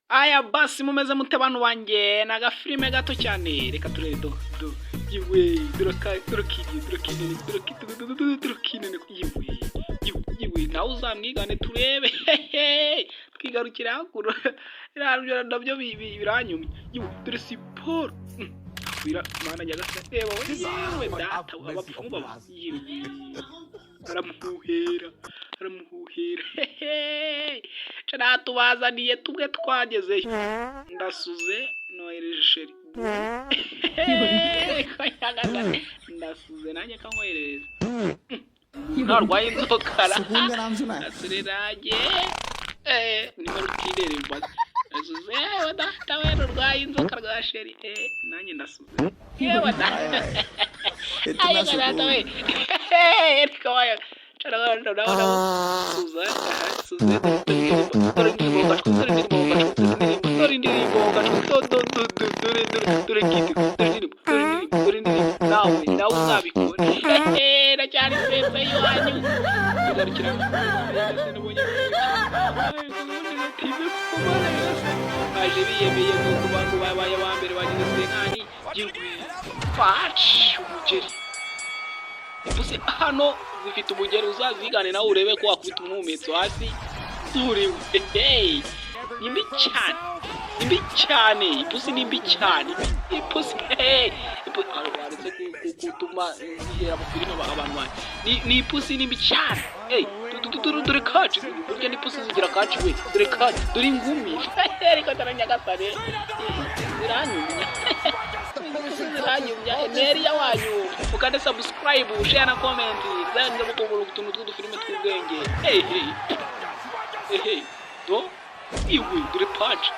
Aya basi mumeze mute bantu banjye ni agafilime gato cyane, reka turebe yiwe yiwe nawe uzamwigane turebe twigarukira hakuru nabyo biranyumye yiwe dore siporo mana nyagasani reba yewe data abapfumu aramuhuhera cara tubazaniye tubwe twagezeyo ndasuze nohereje sheri ndasuze nanjye kamwoherereza ntarwaye inzokara asererage nimo rutirererwa ndasuze yewe data we rurwaye inzoka rwa sheri nanjye ndasuze yewe data ayo data we erika waya cara ndabona suza suze nawe uzabikora cyane pesa iwanyu tugarukira baje biyemeye ngo bantu babaye abambere bagize senkani giwe faci umugeri ipuse hano zifite umugeri uzazigane nawe urebe ko wakubita umwumetso hasi zuriwe nimbi cyane ipusi nimbi cyane ipusi aretse kutuma yera mu filime abantu ni ipusi nimbi cyane dore kaci burya ni pusi zigira kaci we dore kaci dore ingumi ariko taranyagasane ziranyumya neriya wanyu ukande subscribe share na comment zanze mukongora utuntu tw'udufilime tw'ubwenge do iwe dore paci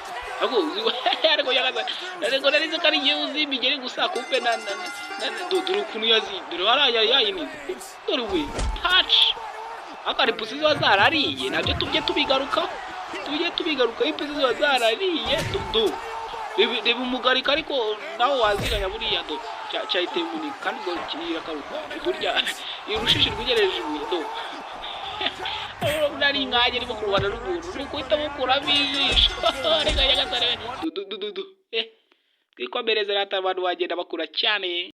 ako uziwe ariko yagaza ariko narize kari yuzi bigere gusa kupe na dore ukuntu yazi dore waraya yayinize dore we paci akari pusi ziba zarariye nabyo tujye tubigaruka ipusi ziba zarariye do reba umugarika ariko nawe waziganya buriya do cyahiteye umunini kandi ngo kirira karuka burya irushishije rwigereje ibuye do nari ngaje rimo kurwana n'umuntu uri kuhita mukura bijisho reka yagasare twikomereze rata abantu bagenda bakura cyane.